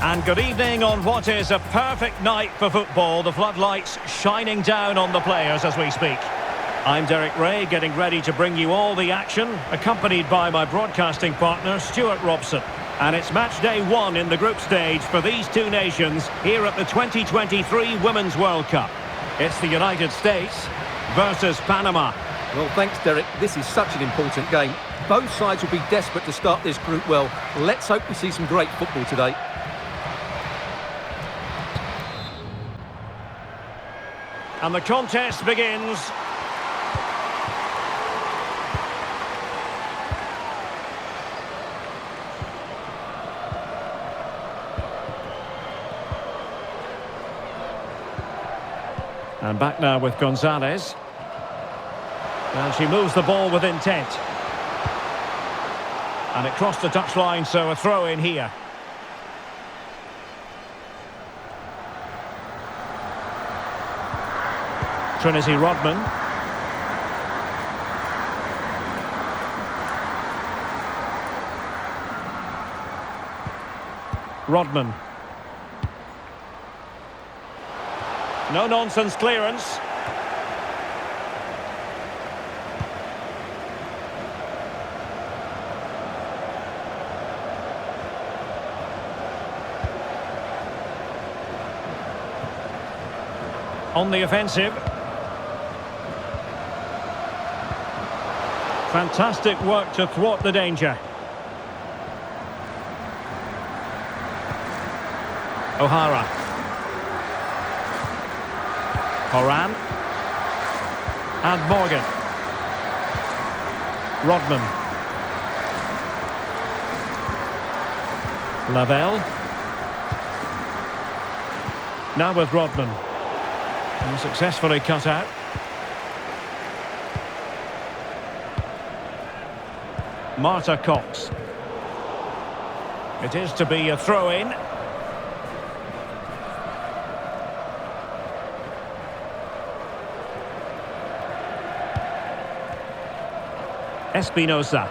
And good evening on what is a perfect night for football. The floodlights shining down on the players as we speak. I'm Derek Ray, getting ready to bring you all the action, accompanied by my broadcasting partner, Stuart Robson. And it's match day 1 in the group stage for these two nations here at the 2023 Women's World Cup. It's the United States versus Panama. Well, thanks, Derek. This is such an important game. Both sides will be desperate to start this group well. Let's hope we see some great football today. And the contest begins. And back now with Gonzalez. And she moves the ball with intent. And it crossed the touchline, so a throw in here. Trinity Rodman. Rodman. No-nonsense clearance. On the offensive. Fantastic work to thwart the danger. O'Hara. Horan. And Morgan. Rodman. Lavelle. Now with Rodman. And successfully cut out. Marta Cox. It is to be a throw-in. Espinosa.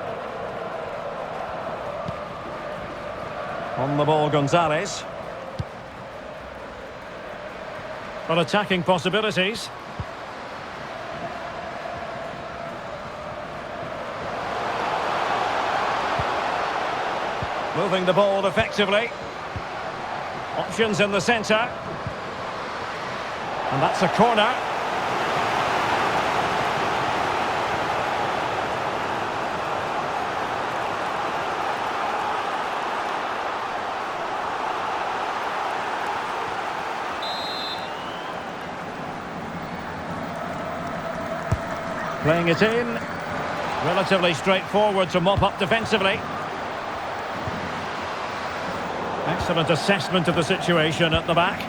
On the ball, Gonzalez. But attacking possibilities. Moving the ball effectively. Options in the centre. And that's a corner. Playing it in. Relatively straightforward to mop up defensively. Excellent assessment of the situation at the back.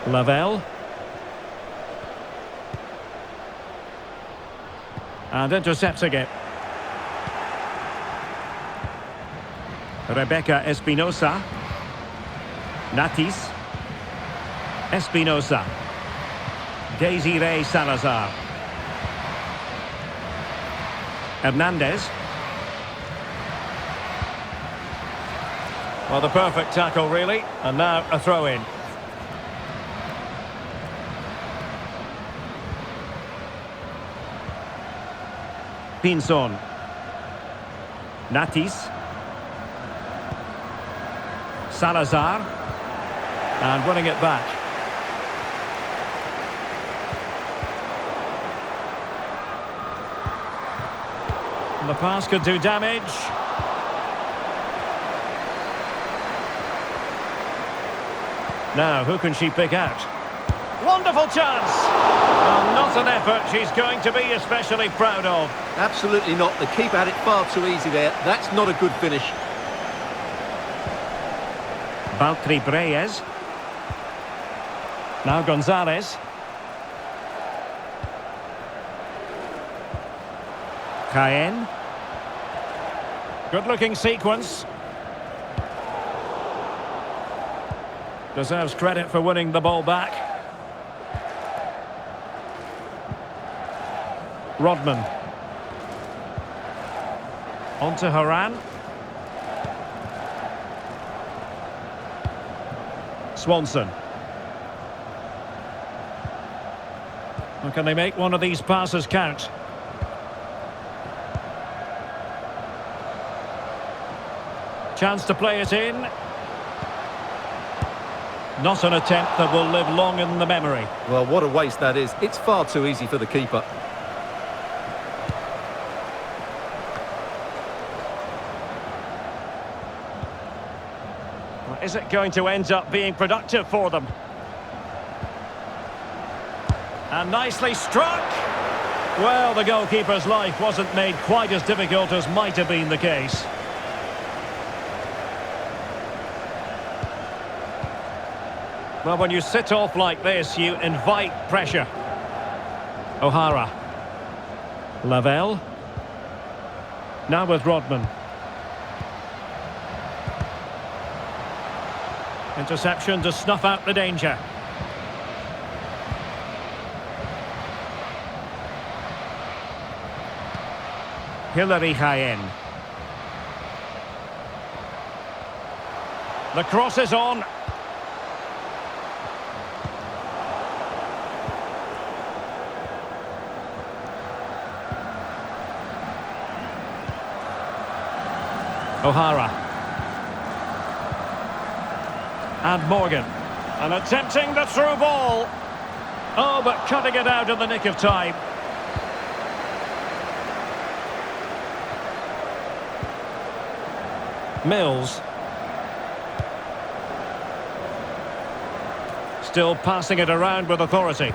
Lavelle. And intercepting it. Rebecca Espinosa. Natis. Espinosa. Desiree Salazar. Hernandez. Well, the perfect tackle, really. And now a throw-in. Pinson. Natis. Salazar. And running it back. And the pass could do damage. Now, who can she pick out? Wonderful chance! Well, not an effort she's going to be especially proud of. Absolutely not. The keeper had it far too easy there. That's not a good finish. Valtteri Reyes. Now Gonzalez. Caen. Good-looking sequence. Deserves credit for winning the ball back. Rodman. On to Haran. Swanson. Or can they make one of these passes count? Chance to play it in. Not an attempt that will live long in the memory. Well, what a waste that is. It's far too easy for the keeper. Well, is it going to end up being productive for them? And nicely struck. Well, the goalkeeper's life wasn't made quite as difficult as might have been the case. Well, when you sit off like this, you invite pressure. O'Hara. Lavelle. Now with Rodman. Interception to snuff out the danger. Hilary Jaén. The cross is on. O'Hara. And Morgan. And attempting the through ball. Oh, but cutting it out in the nick of time. Mills. Still passing it around with authority.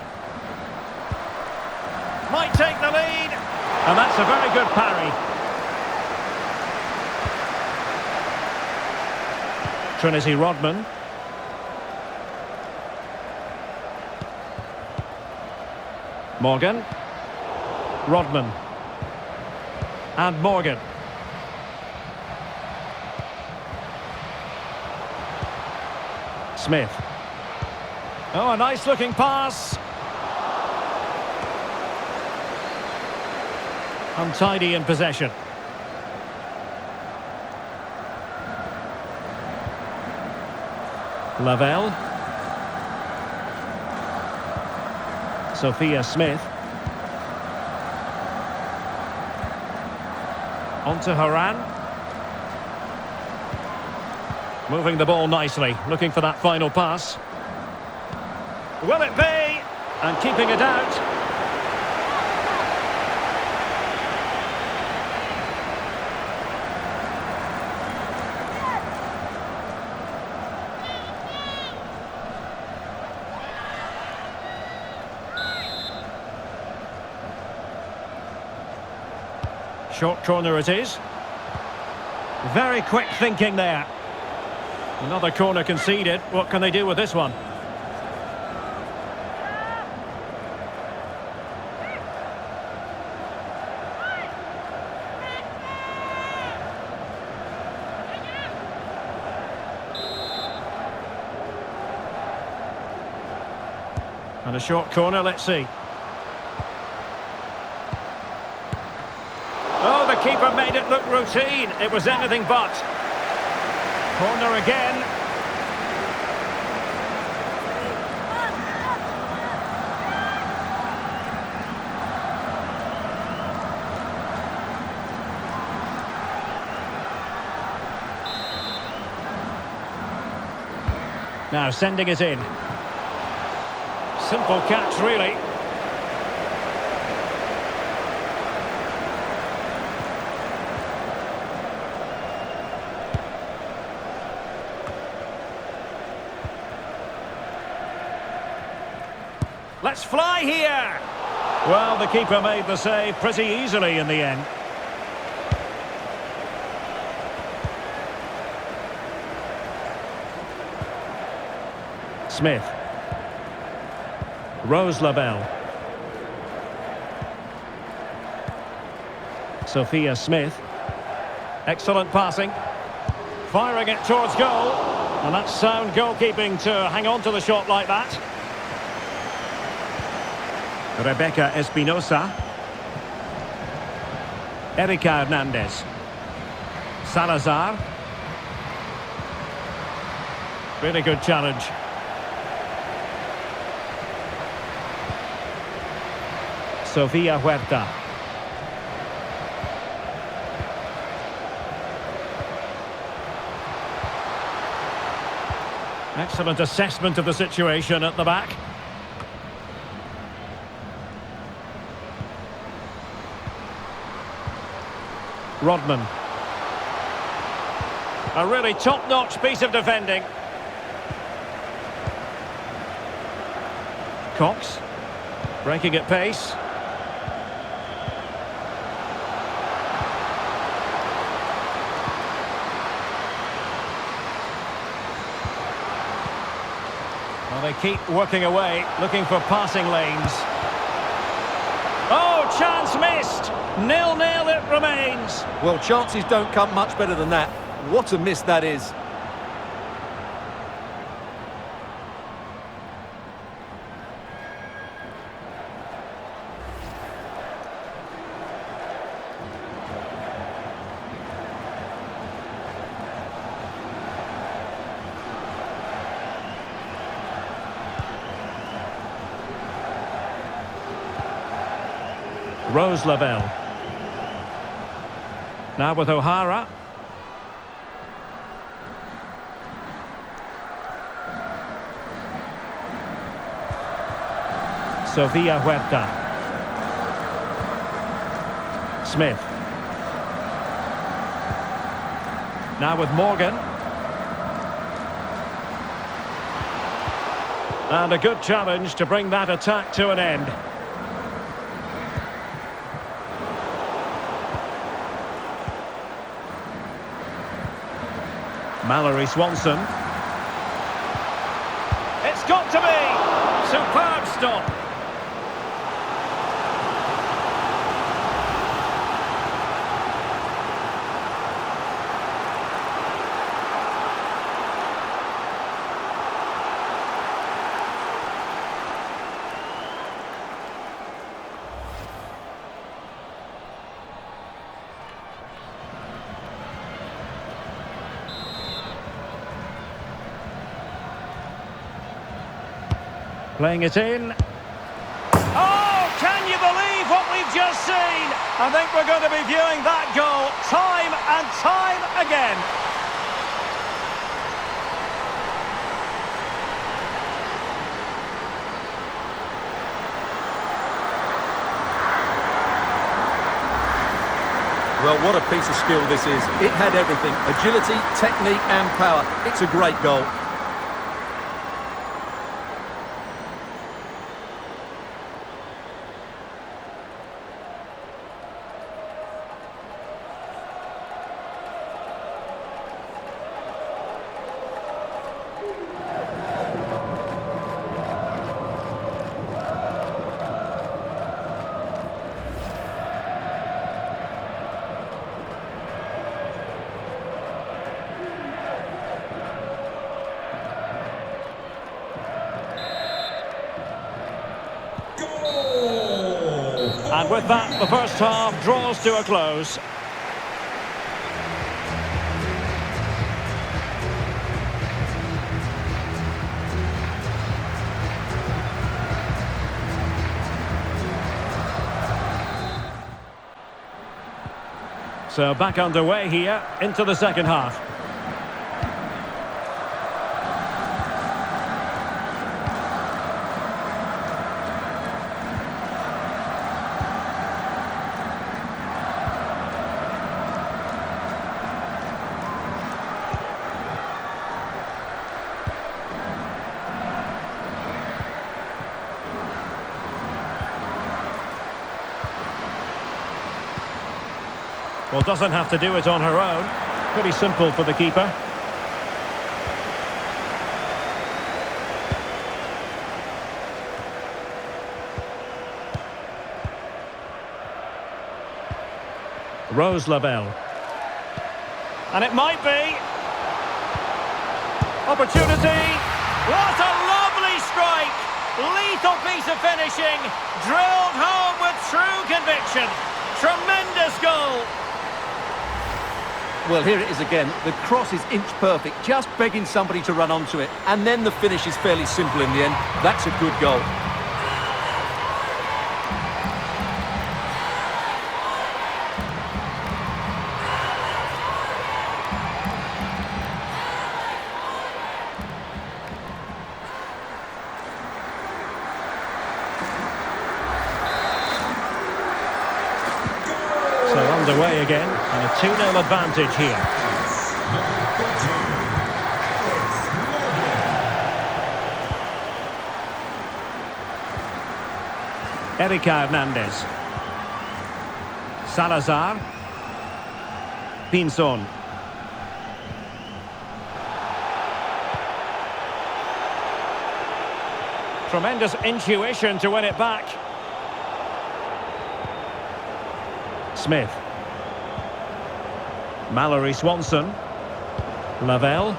Might take the lead. And that's a very good parry. Trinity Rodman. Morgan. Rodman. And Morgan. Smith. Oh, a nice looking pass. Untidy in possession. Lavelle. Sophia Smith. On to Haran. Moving the ball nicely, looking for that final pass. Will it be? And keeping it out. Short corner it is. Very quick thinking there. Another corner conceded. What can they do with this one? And a short corner, let's see. Oh, the keeper made it look routine. It was anything but. Corner again. Now sending it in. Simple catch, really. Let's fly here! Well, the keeper made the save pretty easily in the end. Smith. Rose Lavelle. Sophia Smith. Excellent passing. Firing it towards goal. And that's sound goalkeeping to hang on to the shot like that. Rebecca Espinosa. Erika Hernandez. Salazar. Really good challenge. Sofia Huerta. Excellent assessment of the situation at the back. Rodman. A really top-notch piece of defending. Cox. Breaking at pace. Well, they keep working away, looking for passing lanes. Oh, chance missed! 0-0 it remains. Well, chances don't come much better than that. What a miss that is. Rose Lavelle. Now with O'Hara. Sofia Huerta. Smith. Now with Morgan. And a good challenge to bring that attack to an end. Mallory Swanson. It's got to be! Superb stop. Playing it in. Oh, can you believe what we've just seen? I think we're going to be viewing that goal time and time again. Well, what a piece of skill this is. It had everything. Agility, technique and power. It's a great goal. And with that, the first half draws to a close. So back underway here into the second half. Well, doesn't have to do it on her own. Pretty simple for the keeper. Rose Lavelle. And it might be. Opportunity. What a lovely strike. Lethal piece of finishing. Drilled home with true conviction. Tremendous goal! Well, here it is again. The cross is inch perfect, just begging somebody to run onto it. And then the finish is fairly simple in the end. That's a good goal. So underway again, and a 2-0 advantage here. Erika Hernandez. Salazar. Pinson. Tremendous intuition to win it back. Smith. Mallory Swanson. Lavelle.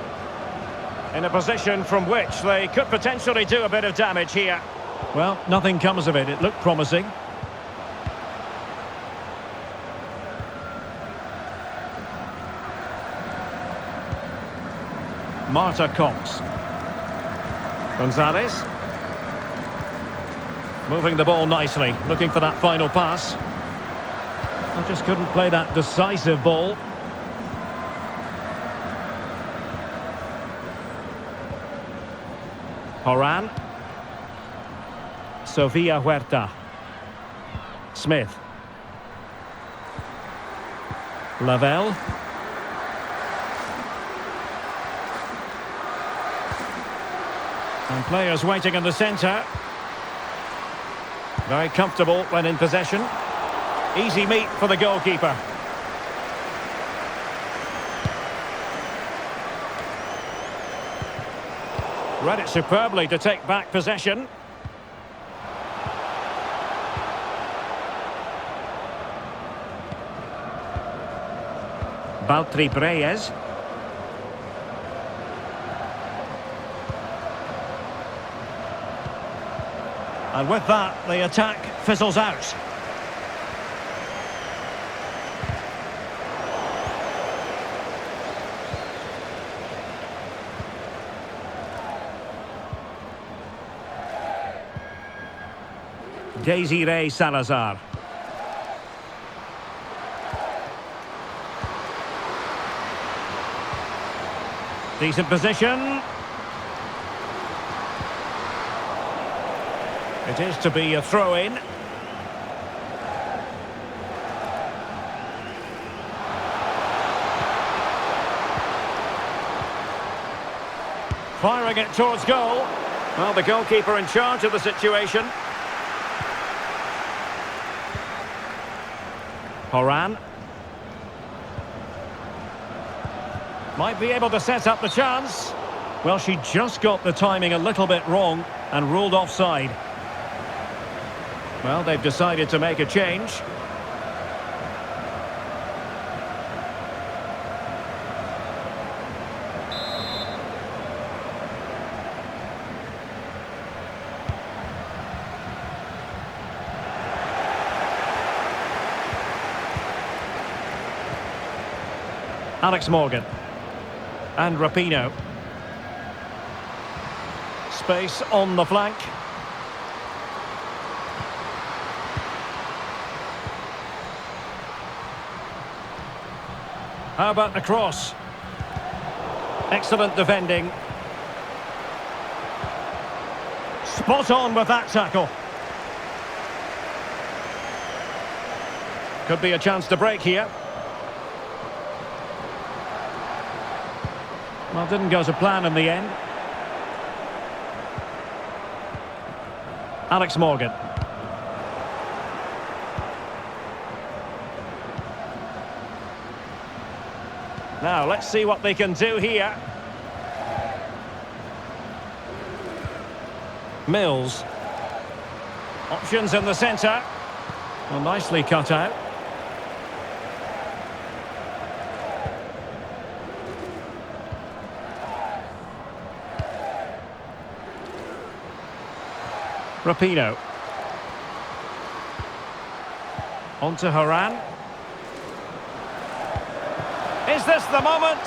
In a position from which they could potentially do a bit of damage here. Well, nothing comes of it. It looked promising. Marta Cox. Gonzalez. Moving the ball nicely, looking for that final pass. I just couldn't play that decisive ball. Horan. Sofia Huerta. Smith. Lavelle. And players waiting in the centre. Very comfortable when in possession. Easy meet for the goalkeeper. Read it superbly to take back possession. Baltri Reyes. And with that, the attack fizzles out. Desiree Salazar. Decent position. It is to be a throw-in. Firing it towards goal. Well, the goalkeeper in charge of the situation. Horan. Might be able to set up the chance. Well, she just got the timing a little bit wrong and ruled offside. Well, they've decided to make a change. Alex Morgan. And Rapinoe. Space on the flank. How about the cross? Excellent defending. Spot on with that tackle. Could be a chance to break here. Well, didn't go to plan in the end. Alex Morgan. Now, let's see what they can do here. Mills. Options in the centre. Well, nicely cut out. Rapinoe. On to Haran. Is this the moment?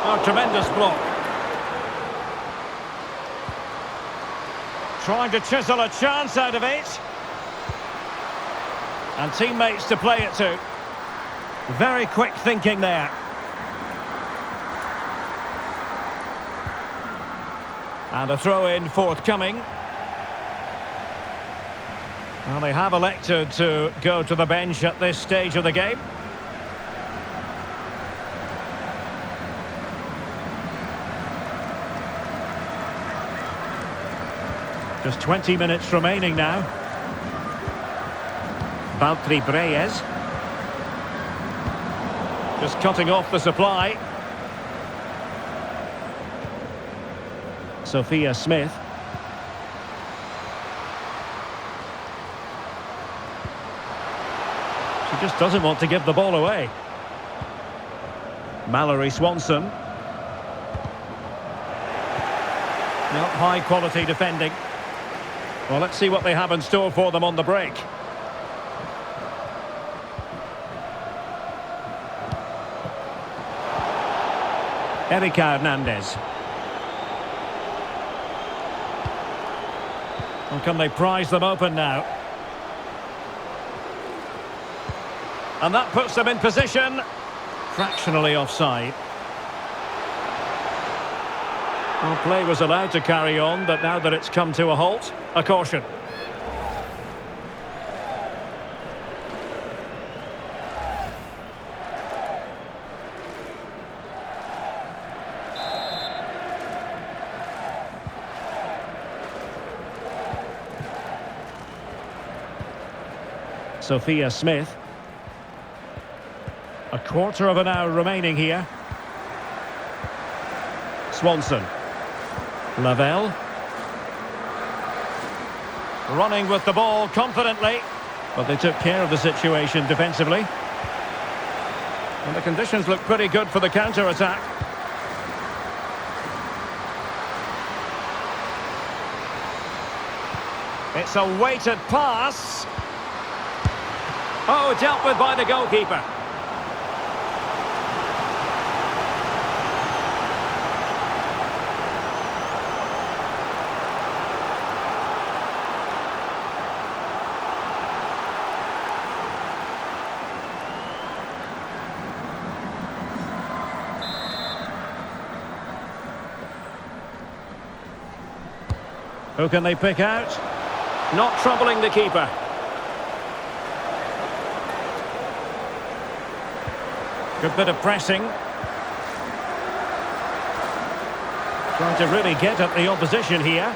Oh, tremendous block. Trying to chisel a chance out of it. And teammates to play it to. Very quick thinking there. And a throw-in forthcoming. Well, they have elected to go to the bench at this stage of the game. Just 20 minutes remaining now. Valtteri Breyes. Just cutting off the supply. Sophia Smith. She just doesn't want to give the ball away. Mallory Swanson. Not high quality defending. Well, let's see what they have in store for them on the break. Erika Hernandez. Well, can they prise them open now? And that puts them in position. Fractionally offside. Well, play was allowed to carry on, but now that it's come to a halt, a caution. Sophia Smith. A quarter of an hour remaining here. Swanson. Lavelle. Running with the ball confidently. But they took care of the situation defensively. And the conditions look pretty good for the counter-attack. It's a weighted pass. Oh, dealt with by the goalkeeper. Who can they pick out? Not troubling the keeper. Good bit of pressing. Trying to really get at the opposition here.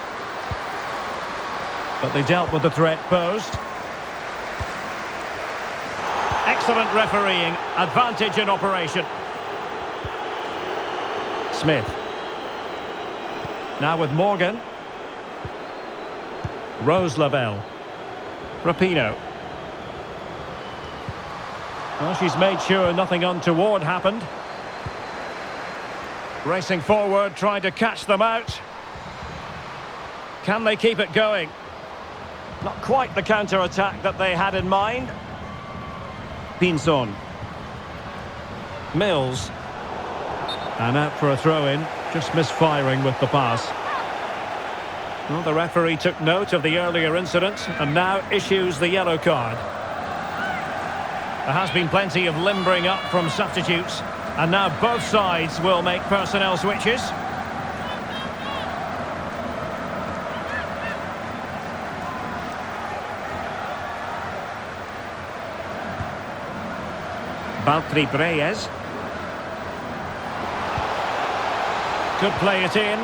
But they dealt with the threat posed. Excellent refereeing. Advantage in operation. Smith. Now with Morgan. Rose Lavelle. Rapinoe. Well, she's made sure nothing untoward happened. Racing forward, trying to catch them out. Can they keep it going? Not quite the counter-attack that they had in mind. Pinson. Mills. And out for a throw-in. Just misfiring with the pass. Well, the referee took note of the earlier incident and now issues the yellow card. There has been plenty of limbering up from substitutes, and now both sides will make personnel switches. Valtteri Breyes. Could play it in.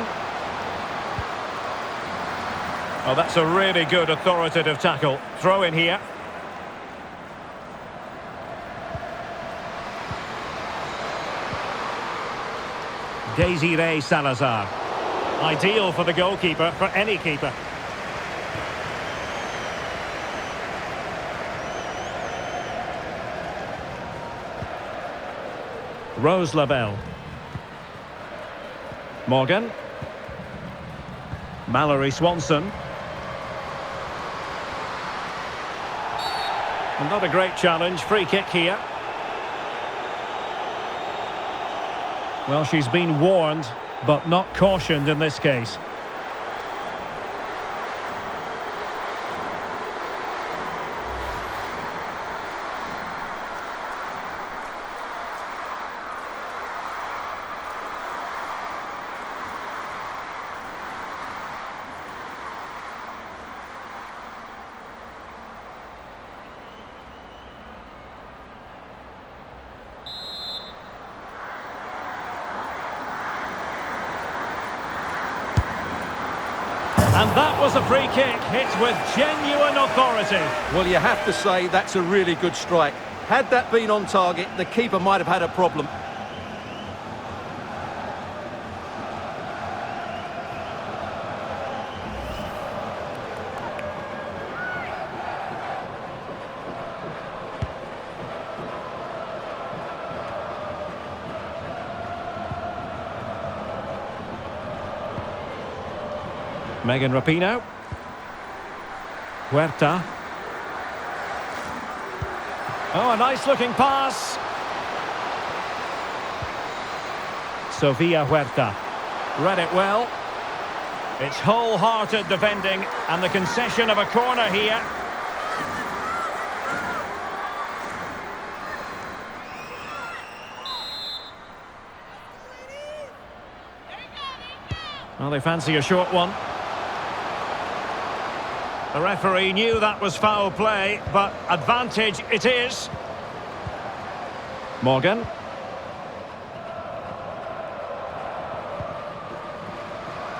Oh, that's a really good authoritative tackle. Throw in here. Desiree Salazar. Ideal for the goalkeeper, for any keeper. Rose Lavelle. Morgan. Mallory Swanson. And not a great challenge. Free kick here. Well, she's been warned, but not cautioned in this case. And that was a free kick, hit with genuine authority. Well, you have to say that's a really good strike. Had that been on target, the keeper might have had a problem. Megan Rapinoe. Huerta. Oh, a nice looking pass. Sofia Huerta. Read it well. It's wholehearted defending and the concession of a corner here. Well, they fancy a short one. The referee knew that was foul play, but advantage it is. Morgan.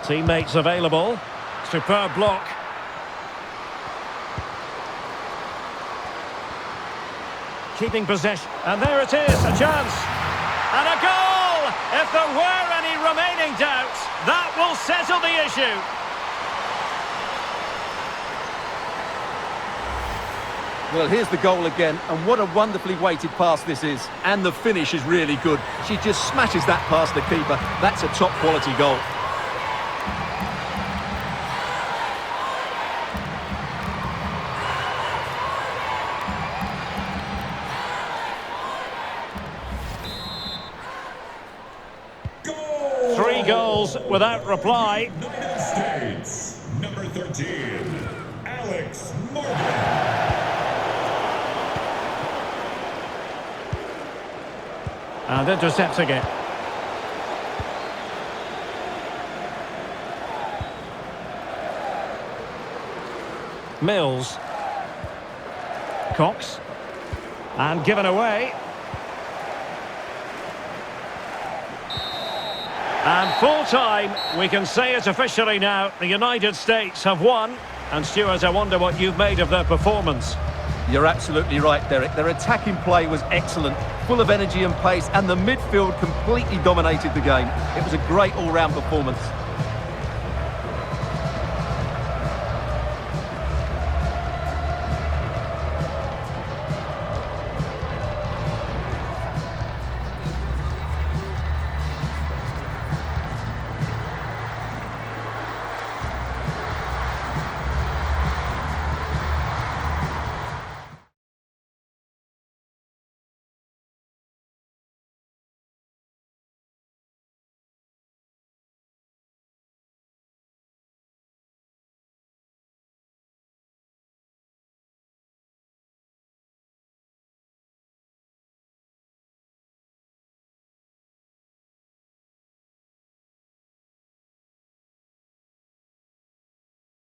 Teammates available. Superb block. Keeping possession. And there it is, a chance. And a goal! If there were any remaining doubts, that will settle the issue. Well, here's the goal again, and what a wonderfully weighted pass this is. And the finish is really good. She just smashes that past the keeper. That's a top-quality goal. Goal! 3 goals without reply. United States, number 13, Alex Morgan. And intercepting it. Mills. Cox. And given away. And full time, we can say it officially now. The United States have won. And Stuart, I wonder what you've made of their performance. You're absolutely right, Derek. Their attacking play was excellent, full of energy and pace, and the midfield completely dominated the game. It was a great all-round performance.